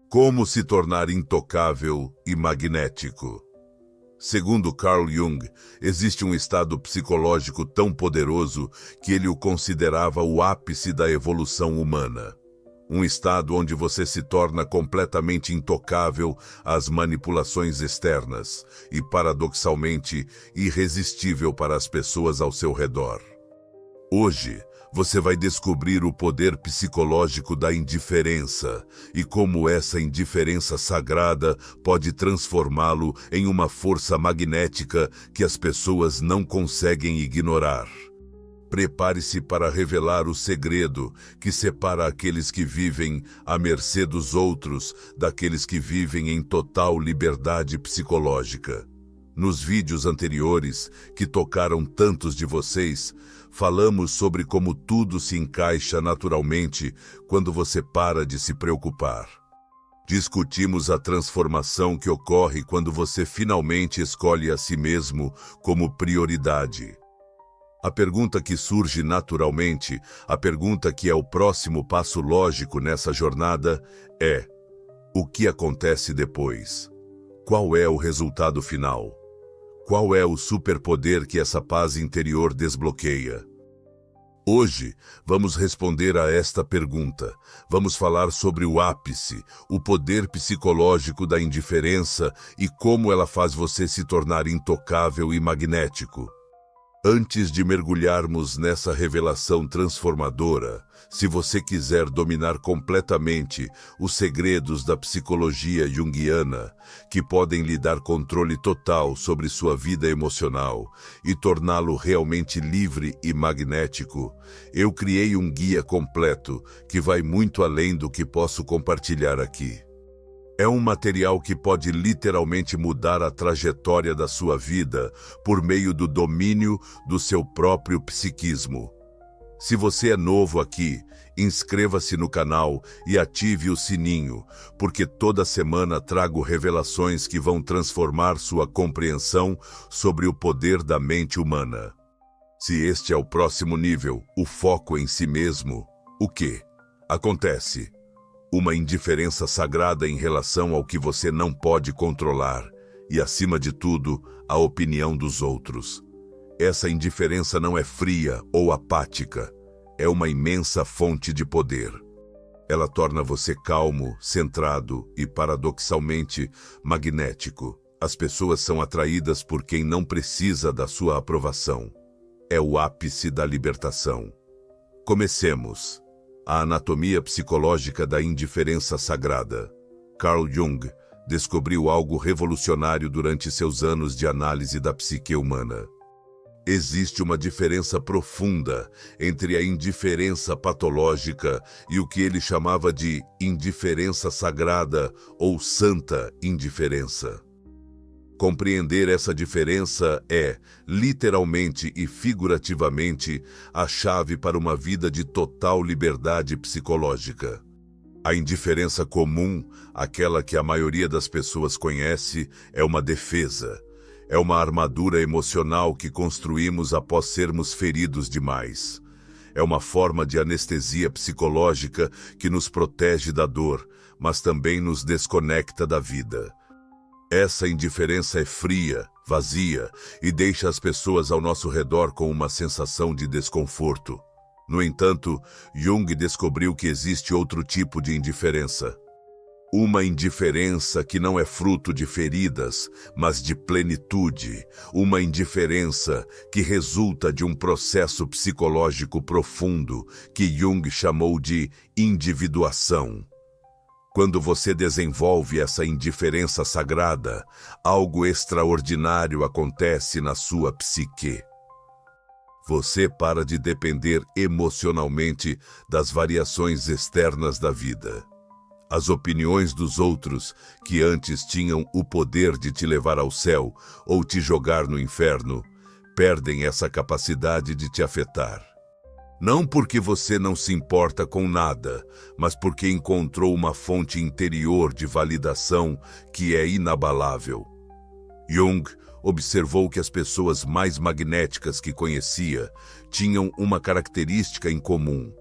Como se tornar intocável e magnético? Segundo Carl Jung, existe um estado psicológico tão poderoso que ele o considerava o ápice da evolução humana. Um estado onde você se torna completamente intocável às manipulações externas e, paradoxalmente, irresistível para as pessoas ao seu redor. Hoje, você vai descobrir o poder psicológico da indiferença e como essa indiferença sagrada pode transformá-lo em uma força magnética que as pessoas não conseguem ignorar. Prepare-se para revelar o segredo que separa aqueles que vivem à mercê dos outros daqueles que vivem em total liberdade psicológica. Nos vídeos anteriores, que tocaram tantos de vocês, falamos sobre como tudo se encaixa naturalmente quando você para de se preocupar. Discutimos a transformação que ocorre quando você finalmente escolhe a si mesmo como prioridade. A pergunta que surge naturalmente, a pergunta que é o próximo passo lógico nessa jornada é: o que acontece depois? Qual é o resultado final? Qual é o superpoder que essa paz interior desbloqueia? Hoje, vamos responder a esta pergunta. Vamos falar sobre o ápice, o poder psicológico da indiferença e como ela faz você se tornar intocável e magnético. Antes de mergulharmos nessa revelação transformadora, se você quiser dominar completamente os segredos da psicologia junguiana, que podem lhe dar controle total sobre sua vida emocional e torná-lo realmente livre e magnético, eu criei um guia completo que vai muito além do que posso compartilhar aqui. É um material que pode literalmente mudar a trajetória da sua vida por meio do domínio do seu próprio psiquismo. Se você é novo aqui, inscreva-se no canal e ative o sininho, porque toda semana trago revelações que vão transformar sua compreensão sobre o poder da mente humana. Se este é o próximo nível, o foco em si mesmo, o que acontece? Uma indiferença sagrada em relação ao que você não pode controlar e, acima de tudo, a opinião dos outros. Essa indiferença não é fria ou apática, é uma imensa fonte de poder. Ela torna você calmo, centrado e, paradoxalmente, magnético. As pessoas são atraídas por quem não precisa da sua aprovação. É o ápice da libertação. Comecemos. A anatomia psicológica da indiferença sagrada. Carl Jung descobriu algo revolucionário durante seus anos de análise da psique humana. Existe uma diferença profunda entre a indiferença patológica e o que ele chamava de indiferença sagrada ou santa indiferença. Compreender essa diferença é, literalmente e figurativamente, a chave para uma vida de total liberdade psicológica. A indiferença comum, aquela que a maioria das pessoas conhece, é uma defesa. É uma armadura emocional que construímos após sermos feridos demais. É uma forma de anestesia psicológica que nos protege da dor, mas também nos desconecta da vida. Essa indiferença é fria, vazia e deixa as pessoas ao nosso redor com uma sensação de desconforto. No entanto, Jung descobriu que existe outro tipo de indiferença. Uma indiferença que não é fruto de feridas, mas de plenitude. Uma indiferença que resulta de um processo psicológico profundo que Jung chamou de individuação. Quando você desenvolve essa indiferença sagrada, algo extraordinário acontece na sua psique. Você para de depender emocionalmente das variações externas da vida. As opiniões dos outros, que antes tinham o poder de te levar ao céu ou te jogar no inferno, perdem essa capacidade de te afetar. Não porque você não se importa com nada, mas porque encontrou uma fonte interior de validação que é inabalável. Jung observou que as pessoas mais magnéticas que conhecia tinham uma característica em comum.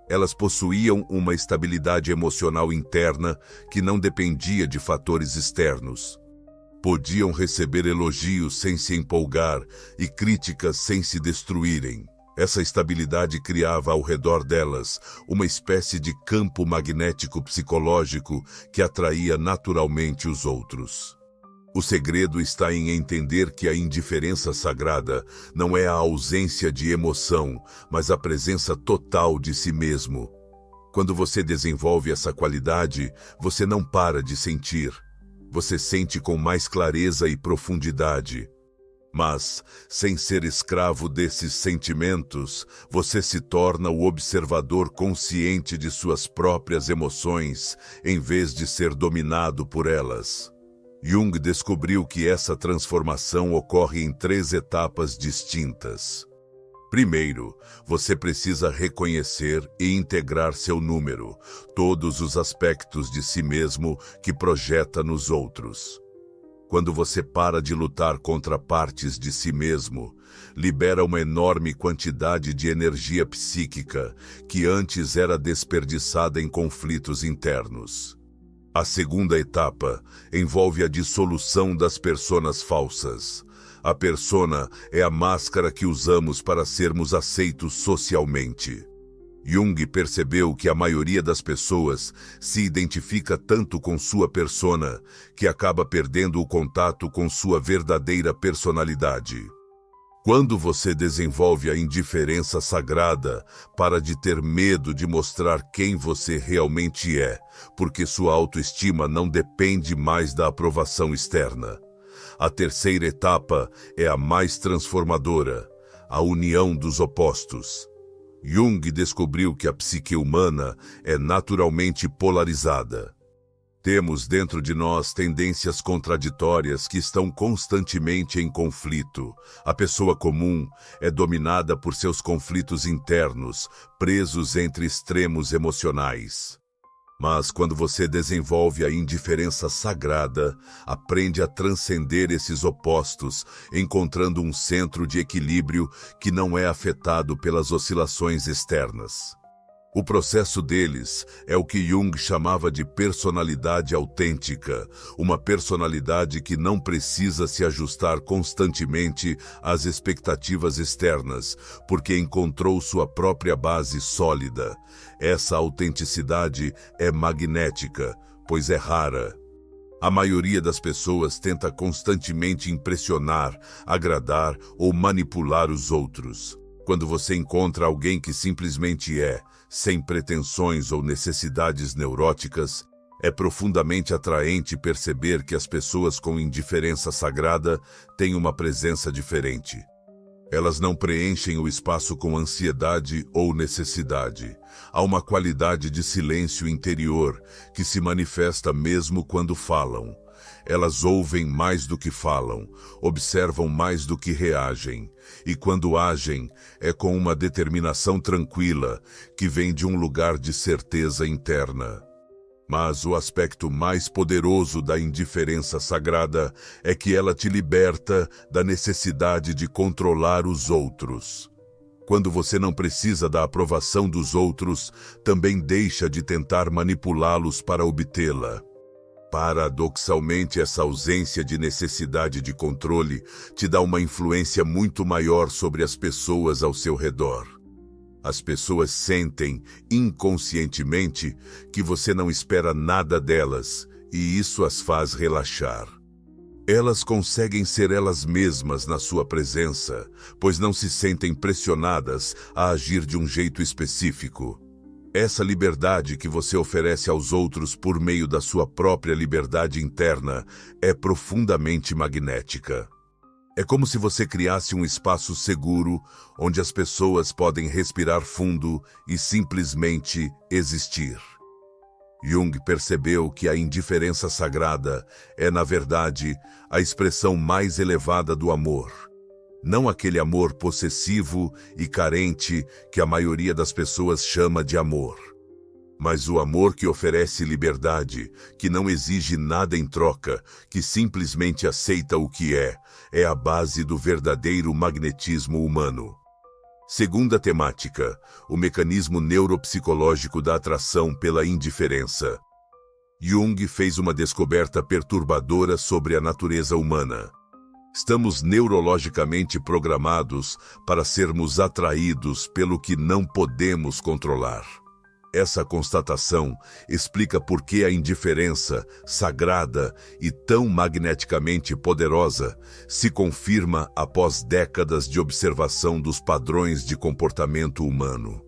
Elas possuíam uma estabilidade emocional interna que não dependia de fatores externos. Podiam receber elogios sem se empolgar e críticas sem se destruírem. Essa estabilidade criava ao redor delas uma espécie de campo magnético psicológico que atraía naturalmente os outros. O segredo está em entender que a indiferença sagrada não é a ausência de emoção, mas a presença total de si mesmo. Quando você desenvolve essa qualidade, você não para de sentir. Você sente com mais clareza e profundidade. Mas, sem ser escravo desses sentimentos, você se torna o observador consciente de suas próprias emoções, em vez de ser dominado por elas. Jung descobriu que essa transformação ocorre em 3 etapas distintas. Primeiro, você precisa reconhecer e integrar seu número, todos os aspectos de si mesmo que projeta nos outros. Quando você para de lutar contra partes de si mesmo, libera uma enorme quantidade de energia psíquica que antes era desperdiçada em conflitos internos. A segunda etapa envolve a dissolução das personas falsas. A persona é a máscara que usamos para sermos aceitos socialmente. Jung percebeu que a maioria das pessoas se identifica tanto com sua persona que acaba perdendo o contato com sua verdadeira personalidade. Quando você desenvolve a indiferença sagrada, para de ter medo de mostrar quem você realmente é, porque sua autoestima não depende mais da aprovação externa. A terceira etapa é a mais transformadora, a união dos opostos. Jung descobriu que a psique humana é naturalmente polarizada. Temos dentro de nós tendências contraditórias que estão constantemente em conflito. A pessoa comum é dominada por seus conflitos internos, presos entre extremos emocionais. Mas quando você desenvolve a indiferença sagrada, aprende a transcender esses opostos, encontrando um centro de equilíbrio que não é afetado pelas oscilações externas. O processo deles é o que Jung chamava de personalidade autêntica, uma personalidade que não precisa se ajustar constantemente às expectativas externas, porque encontrou sua própria base sólida. Essa autenticidade é magnética, pois é rara. A maioria das pessoas tenta constantemente impressionar, agradar ou manipular os outros. Quando você encontra alguém que simplesmente é, sem pretensões ou necessidades neuróticas, é profundamente atraente perceber que as pessoas com indiferença sagrada têm uma presença diferente. Elas não preenchem o espaço com ansiedade ou necessidade. Há uma qualidade de silêncio interior que se manifesta mesmo quando falam. Elas ouvem mais do que falam, observam mais do que reagem, e quando agem, é com uma determinação tranquila que vem de um lugar de certeza interna. Mas o aspecto mais poderoso da indiferença sagrada é que ela te liberta da necessidade de controlar os outros. Quando você não precisa da aprovação dos outros, também deixa de tentar manipulá-los para obtê-la. Paradoxalmente, essa ausência de necessidade de controle te dá uma influência muito maior sobre as pessoas ao seu redor. As pessoas sentem, inconscientemente, que você não espera nada delas, e isso as faz relaxar. Elas conseguem ser elas mesmas na sua presença, pois não se sentem pressionadas a agir de um jeito específico. Essa liberdade que você oferece aos outros por meio da sua própria liberdade interna é profundamente magnética. É como se você criasse um espaço seguro onde as pessoas podem respirar fundo e simplesmente existir. Jung percebeu que a indiferença sagrada é, na verdade, a expressão mais elevada do amor. Não aquele amor possessivo e carente que a maioria das pessoas chama de amor, mas o amor que oferece liberdade, que não exige nada em troca, que simplesmente aceita o que é a base do verdadeiro magnetismo humano. Segunda temática: o mecanismo neuropsicológico da atração pela indiferença. Jung fez uma descoberta perturbadora sobre a natureza humana. Estamos neurologicamente programados para sermos atraídos pelo que não podemos controlar. Essa constatação explica por que a indiferença, sagrada e tão magneticamente poderosa, se confirma após décadas de observação dos padrões de comportamento humano.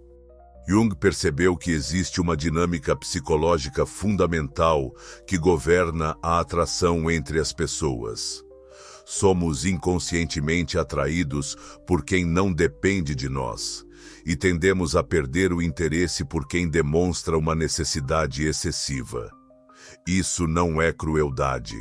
Jung percebeu que existe uma dinâmica psicológica fundamental que governa a atração entre as pessoas. Somos inconscientemente atraídos por quem não depende de nós, e tendemos a perder o interesse por quem demonstra uma necessidade excessiva. Isso não é crueldade.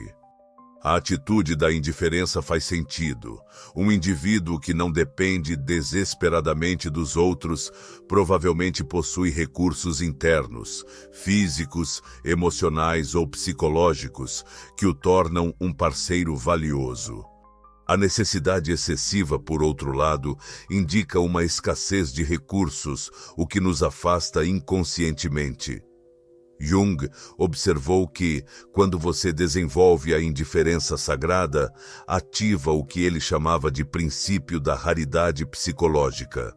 A atitude da indiferença faz sentido. Um indivíduo que não depende desesperadamente dos outros provavelmente possui recursos internos, físicos, emocionais ou psicológicos, que o tornam um parceiro valioso. A necessidade excessiva, por outro lado, indica uma escassez de recursos, o que nos afasta inconscientemente. Jung observou que, quando você desenvolve a indiferença sagrada, ativa o que ele chamava de princípio da raridade psicológica.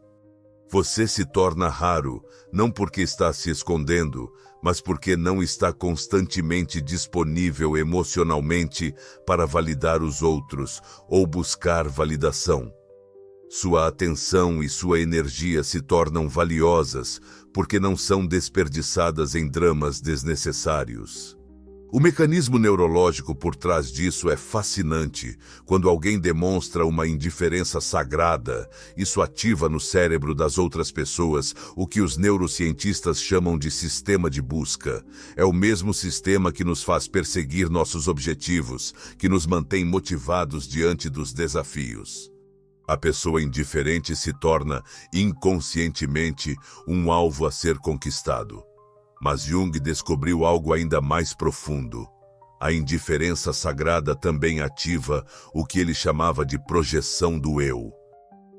Você se torna raro, não porque está se escondendo, mas porque não está constantemente disponível emocionalmente para validar os outros ou buscar validação. Sua atenção e sua energia se tornam valiosas porque não são desperdiçadas em dramas desnecessários. O mecanismo neurológico por trás disso é fascinante. Quando alguém demonstra uma indiferença sagrada, isso ativa no cérebro das outras pessoas o que os neurocientistas chamam de sistema de busca. É o mesmo sistema que nos faz perseguir nossos objetivos, que nos mantém motivados diante dos desafios. A pessoa indiferente se torna, inconscientemente, um alvo a ser conquistado. Mas Jung descobriu algo ainda mais profundo. A indiferença sagrada também ativa o que ele chamava de projeção do eu.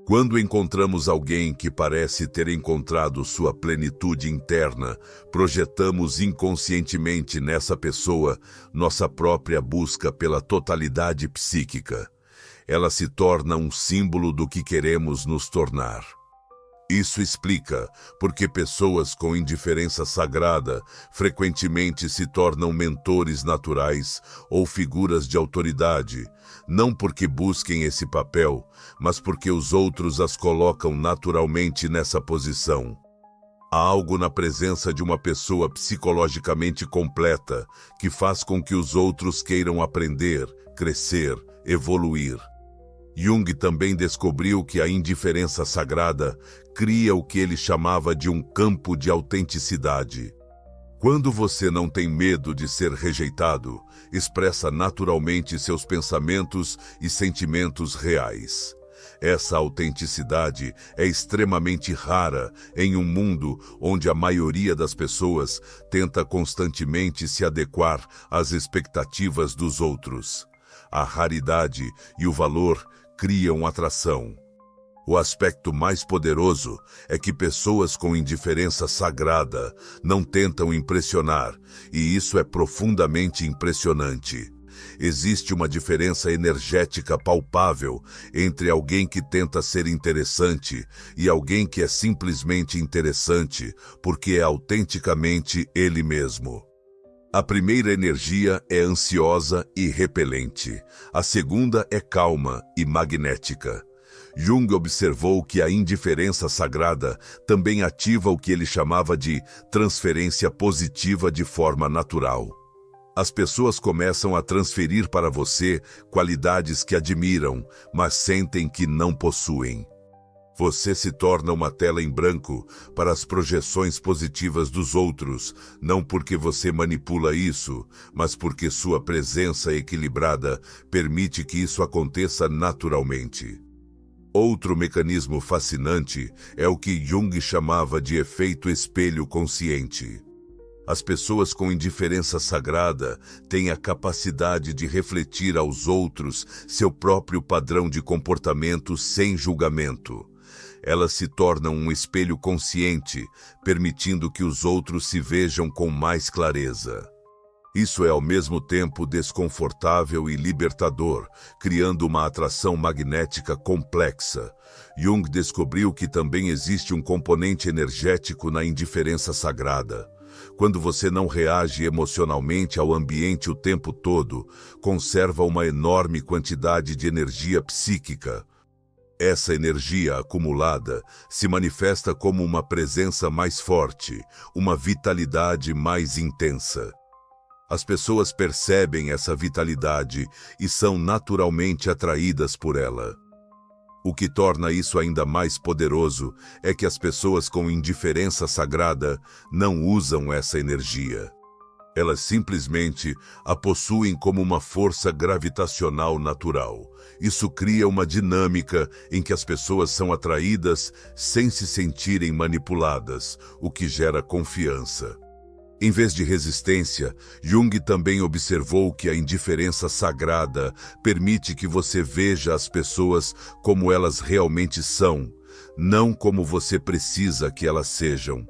Quando encontramos alguém que parece ter encontrado sua plenitude interna, projetamos inconscientemente nessa pessoa nossa própria busca pela totalidade psíquica. Ela se torna um símbolo do que queremos nos tornar. Isso explica porque pessoas com indiferença sagrada frequentemente se tornam mentores naturais ou figuras de autoridade, não porque busquem esse papel, mas porque os outros as colocam naturalmente nessa posição. Há algo na presença de uma pessoa psicologicamente completa que faz com que os outros queiram aprender, crescer, evoluir. Jung também descobriu que a indiferença sagrada cria o que ele chamava de um campo de autenticidade. Quando você não tem medo de ser rejeitado, expressa naturalmente seus pensamentos e sentimentos reais. Essa autenticidade é extremamente rara em um mundo onde a maioria das pessoas tenta constantemente se adequar às expectativas dos outros. A raridade e o valor criam atração. O aspecto mais poderoso é que pessoas com indiferença sagrada não tentam impressionar, e isso é profundamente impressionante. Existe uma diferença energética palpável entre alguém que tenta ser interessante e alguém que é simplesmente interessante porque é autenticamente ele mesmo. A primeira energia é ansiosa e repelente. A segunda é calma e magnética. Jung observou que a indiferença sagrada também ativa o que ele chamava de transferência positiva de forma natural. As pessoas começam a transferir para você qualidades que admiram, mas sentem que não possuem. Você se torna uma tela em branco para as projeções positivas dos outros, não porque você manipula isso, mas porque sua presença equilibrada permite que isso aconteça naturalmente. Outro mecanismo fascinante é o que Jung chamava de efeito espelho consciente. As pessoas com indiferença sagrada têm a capacidade de refletir aos outros seu próprio padrão de comportamento sem julgamento. Elas se tornam um espelho consciente, permitindo que os outros se vejam com mais clareza. Isso é ao mesmo tempo desconfortável e libertador, criando uma atração magnética complexa. Jung descobriu que também existe um componente energético na indiferença sagrada. Quando você não reage emocionalmente ao ambiente o tempo todo, conserva uma enorme quantidade de energia psíquica. Essa energia acumulada se manifesta como uma presença mais forte, uma vitalidade mais intensa. As pessoas percebem essa vitalidade e são naturalmente atraídas por ela. O que torna isso ainda mais poderoso é que as pessoas com indiferença sagrada não usam essa energia. Elas simplesmente a possuem como uma força gravitacional natural. Isso cria uma dinâmica em que as pessoas são atraídas sem se sentirem manipuladas, o que gera confiança. Em vez de resistência, Jung também observou que a indiferença sagrada permite que você veja as pessoas como elas realmente são, não como você precisa que elas sejam.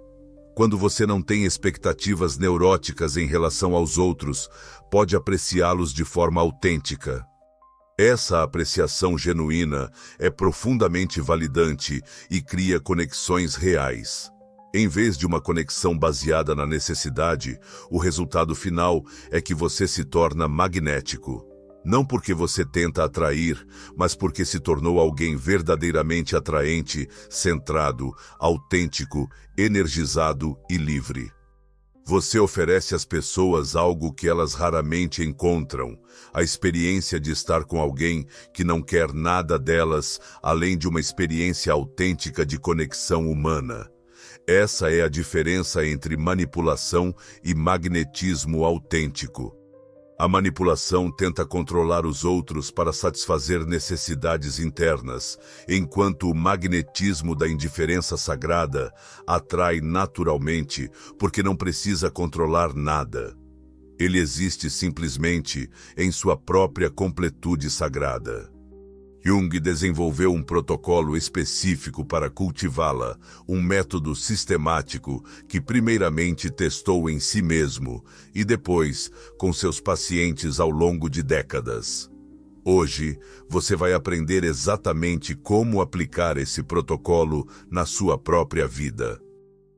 Quando você não tem expectativas neuróticas em relação aos outros, pode apreciá-los de forma autêntica. Essa apreciação genuína é profundamente validante e cria conexões reais. Em vez de uma conexão baseada na necessidade, o resultado final é que você se torna magnético. Não porque você tenta atrair, mas porque se tornou alguém verdadeiramente atraente, centrado, autêntico, energizado e livre. Você oferece às pessoas algo que elas raramente encontram, a experiência de estar com alguém que não quer nada delas, além de uma experiência autêntica de conexão humana. Essa é a diferença entre manipulação e magnetismo autêntico. A manipulação tenta controlar os outros para satisfazer necessidades internas, enquanto o magnetismo da indiferença sagrada atrai naturalmente porque não precisa controlar nada. Ele existe simplesmente em sua própria completude sagrada. Jung desenvolveu um protocolo específico para cultivá-la, um método sistemático que primeiramente testou em si mesmo e depois com seus pacientes ao longo de décadas. Hoje, você vai aprender exatamente como aplicar esse protocolo na sua própria vida.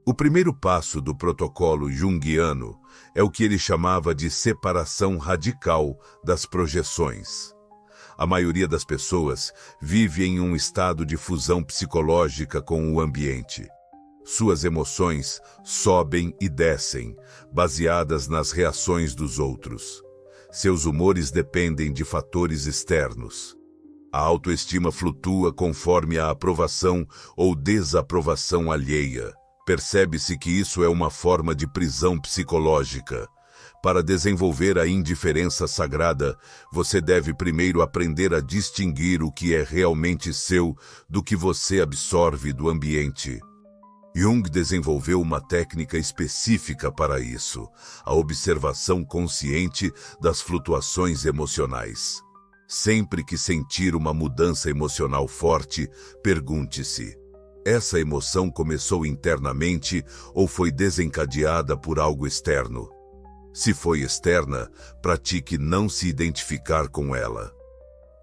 O primeiro passo do protocolo junguiano é o que ele chamava de separação radical das projeções. A maioria das pessoas vive em um estado de fusão psicológica com o ambiente. Suas emoções sobem e descem, baseadas nas reações dos outros. Seus humores dependem de fatores externos. A autoestima flutua conforme a aprovação ou desaprovação alheia. Percebe-se que isso é uma forma de prisão psicológica. Para desenvolver a indiferença sagrada, você deve primeiro aprender a distinguir o que é realmente seu do que você absorve do ambiente. Jung desenvolveu uma técnica específica para isso, a observação consciente das flutuações emocionais. Sempre que sentir uma mudança emocional forte, pergunte-se: essa emoção começou internamente ou foi desencadeada por algo externo? Se foi externa, pratique não se identificar com ela.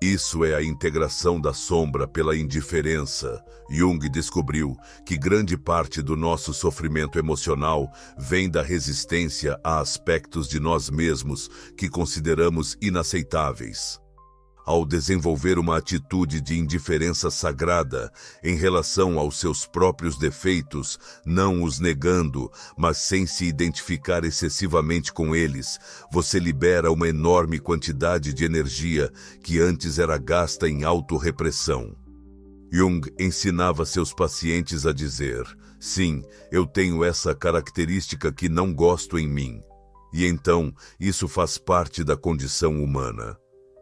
Isso é a integração da sombra pela indiferença. Jung descobriu que grande parte do nosso sofrimento emocional vem da resistência a aspectos de nós mesmos que consideramos inaceitáveis. Ao desenvolver uma atitude de indiferença sagrada em relação aos seus próprios defeitos, não os negando, mas sem se identificar excessivamente com eles, você libera uma enorme quantidade de energia que antes era gasta em autorrepressão. Jung ensinava seus pacientes a dizer: sim, eu tenho essa característica que não gosto em mim. E então, isso faz parte da condição humana.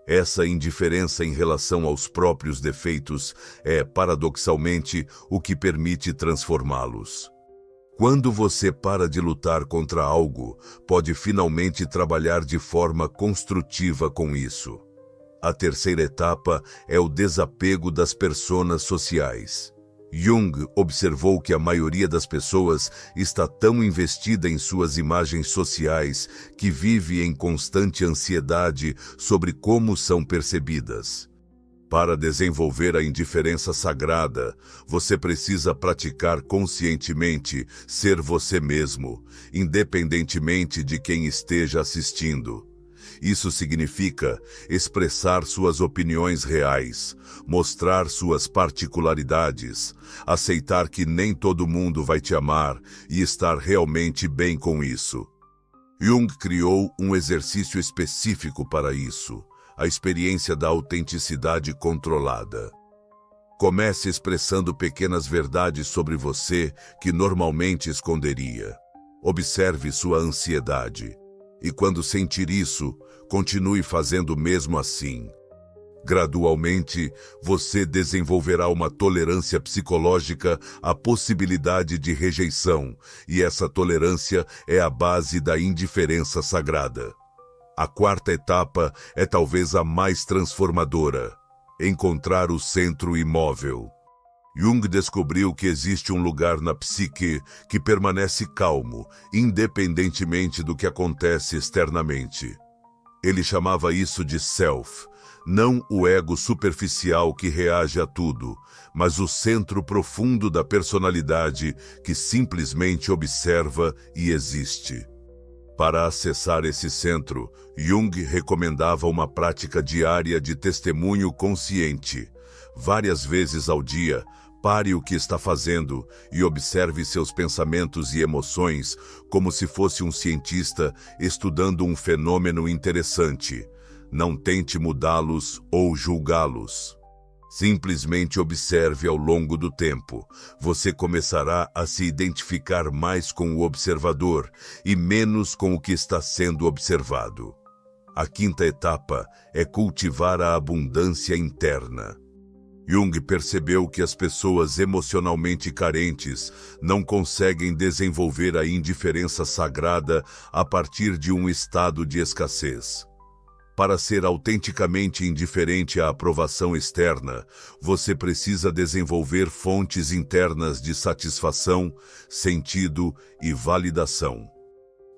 Essa indiferença em relação aos próprios defeitos é, paradoxalmente, o que permite transformá-los. Quando você para de lutar contra algo, pode finalmente trabalhar de forma construtiva com isso. A terceira etapa é o desapego das personas sociais. Jung observou que a maioria das pessoas está tão investida em suas imagens sociais que vive em constante ansiedade sobre como são percebidas. Para desenvolver a indiferença sagrada, você precisa praticar conscientemente ser você mesmo, independentemente de quem esteja assistindo. Isso significa expressar suas opiniões reais, mostrar suas particularidades, aceitar que nem todo mundo vai te amar e estar realmente bem com isso. Jung criou um exercício específico para isso, a experiência da autenticidade controlada. Comece expressando pequenas verdades sobre você que normalmente esconderia. Observe sua ansiedade. E quando sentir isso, continue fazendo mesmo assim. Gradualmente, você desenvolverá uma tolerância psicológica à possibilidade de rejeição, e essa tolerância é a base da indiferença sagrada. A quarta etapa é talvez a mais transformadora: encontrar o centro imóvel. Jung descobriu que existe um lugar na psique que permanece calmo, independentemente do que acontece externamente. Ele chamava isso de self, não o ego superficial que reage a tudo, mas o centro profundo da personalidade que simplesmente observa e existe. Para acessar esse centro, Jung recomendava uma prática diária de testemunho consciente. Várias vezes ao dia, pare o que está fazendo e observe seus pensamentos e emoções como se fosse um cientista estudando um fenômeno interessante. Não tente mudá-los ou julgá-los. Simplesmente observe ao longo do tempo. Você começará a se identificar mais com o observador e menos com o que está sendo observado. A quinta etapa é cultivar a abundância interna. Jung percebeu que as pessoas emocionalmente carentes não conseguem desenvolver a indiferença sagrada a partir de um estado de escassez. Para ser autenticamente indiferente à aprovação externa, você precisa desenvolver fontes internas de satisfação, sentido e validação.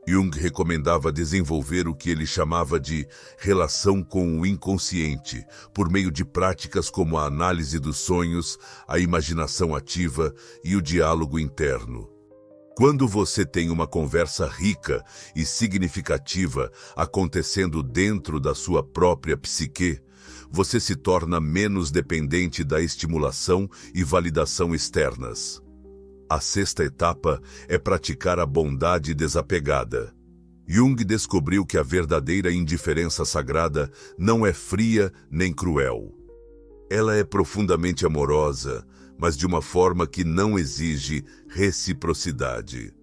Jung recomendava desenvolver o que ele chamava de relação com o inconsciente, por meio de práticas como a análise dos sonhos, a imaginação ativa e o diálogo interno. Quando você tem uma conversa rica e significativa acontecendo dentro da sua própria psique, você se torna menos dependente da estimulação e validação externas. A sexta etapa é praticar a bondade desapegada. Jung descobriu que a verdadeira indiferença sagrada não é fria nem cruel. Ela é profundamente amorosa, mas de uma forma que não exige reciprocidade.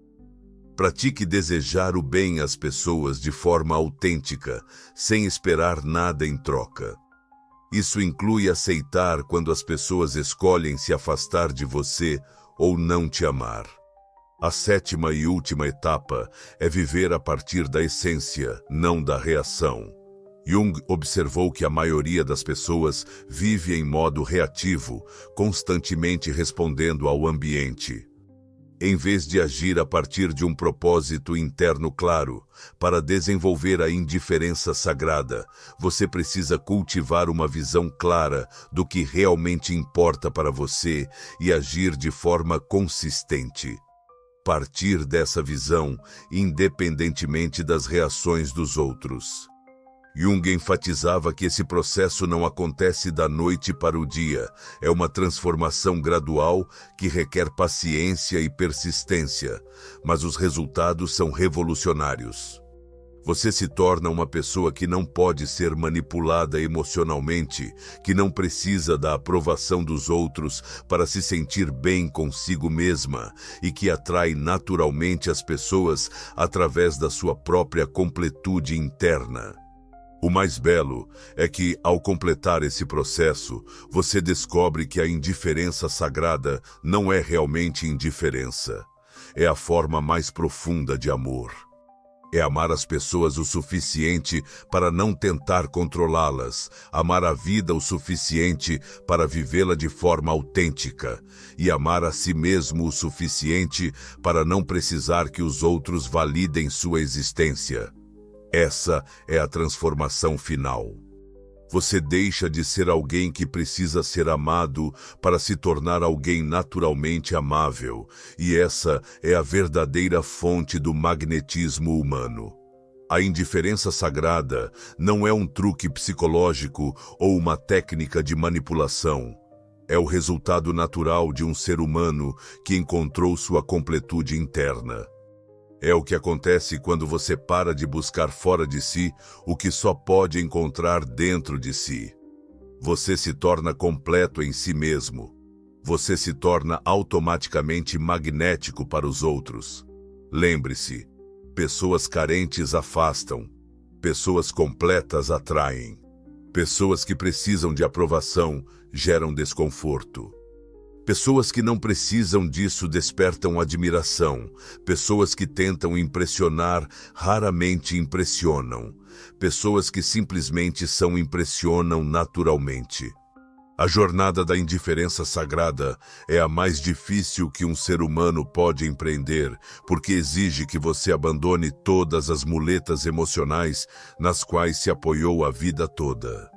Pratique desejar o bem às pessoas de forma autêntica, sem esperar nada em troca. Isso inclui aceitar quando as pessoas escolhem se afastar de você ou não te amar. A sétima e última etapa é viver a partir da essência, não da reação. Jung observou que a maioria das pessoas vive em modo reativo, constantemente respondendo ao ambiente. Em vez de agir a partir de um propósito interno claro, para desenvolver a indiferença sagrada, você precisa cultivar uma visão clara do que realmente importa para você e agir de forma consistente. Partir dessa visão, independentemente das reações dos outros. Jung enfatizava que esse processo não acontece da noite para o dia. É uma transformação gradual que requer paciência e persistência, mas os resultados são revolucionários. Você se torna uma pessoa que não pode ser manipulada emocionalmente, que não precisa da aprovação dos outros para se sentir bem consigo mesma e que atrai naturalmente as pessoas através da sua própria completude interna. O mais belo é que, ao completar esse processo, você descobre que a indiferença sagrada não é realmente indiferença. É a forma mais profunda de amor. É amar as pessoas o suficiente para não tentar controlá-las, amar a vida o suficiente para vivê-la de forma autêntica e amar a si mesmo o suficiente para não precisar que os outros validem sua existência. Essa é a transformação final. Você deixa de ser alguém que precisa ser amado para se tornar alguém naturalmente amável, e essa é a verdadeira fonte do magnetismo humano. A indiferença sagrada não é um truque psicológico ou uma técnica de manipulação. É o resultado natural de um ser humano que encontrou sua completude interna. É o que acontece quando você para de buscar fora de si o que só pode encontrar dentro de si. Você se torna completo em si mesmo. Você se torna automaticamente magnético para os outros. Lembre-se, pessoas carentes afastam, pessoas completas atraem. Pessoas que precisam de aprovação geram desconforto. Pessoas que não precisam disso despertam admiração. Pessoas que tentam impressionar raramente impressionam. Pessoas que simplesmente impressionam naturalmente. A jornada da indiferença sagrada é a mais difícil que um ser humano pode empreender, porque exige que você abandone todas as muletas emocionais nas quais se apoiou a vida toda.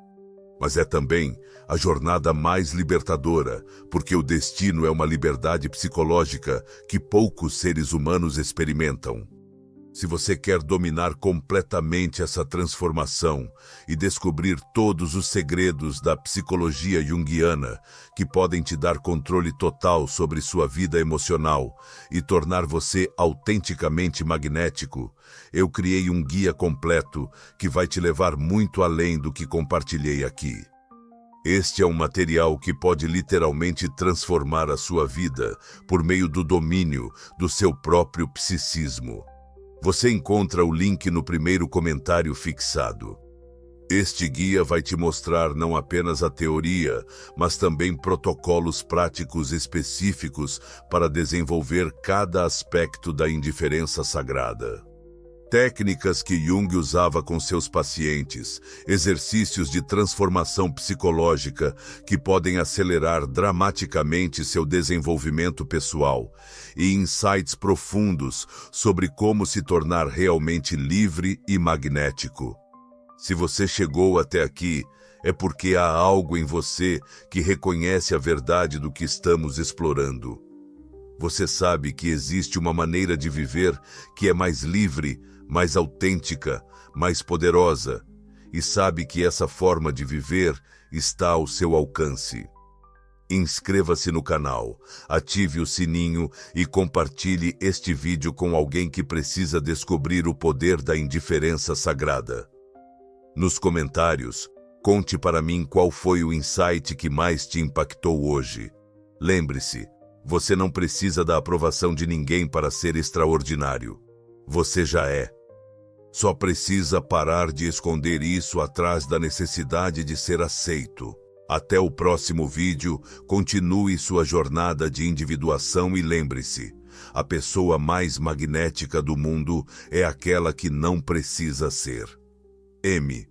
Mas é também a jornada mais libertadora, porque o destino é uma liberdade psicológica que poucos seres humanos experimentam. Se você quer dominar completamente essa transformação e descobrir todos os segredos da psicologia junguiana que podem te dar controle total sobre sua vida emocional e tornar você autenticamente magnético, eu criei um guia completo que vai te levar muito além do que compartilhei aqui. Este é um material que pode literalmente transformar a sua vida por meio do domínio do seu próprio psiquismo. Você encontra o link no primeiro comentário fixado. Este guia vai te mostrar não apenas a teoria, mas também protocolos práticos específicos para desenvolver cada aspecto da indiferença sagrada. Técnicas que Jung usava com seus pacientes, exercícios de transformação psicológica que podem acelerar dramaticamente seu desenvolvimento pessoal e insights profundos sobre como se tornar realmente livre e magnético. Se você chegou até aqui, é porque há algo em você que reconhece a verdade do que estamos explorando. Você sabe que existe uma maneira de viver que é mais livre, mais autêntica, mais poderosa, e sabe que essa forma de viver está ao seu alcance. Inscreva-se no canal, ative o sininho e compartilhe este vídeo com alguém que precisa descobrir o poder da indiferença sagrada. Nos comentários, conte para mim qual foi o insight que mais te impactou hoje. Lembre-se, você não precisa da aprovação de ninguém para ser extraordinário. Você já é. Só precisa parar de esconder isso atrás da necessidade de ser aceito. Até o próximo vídeo, continue sua jornada de individuação e lembre-se, a pessoa mais magnética do mundo é aquela que não precisa ser. M.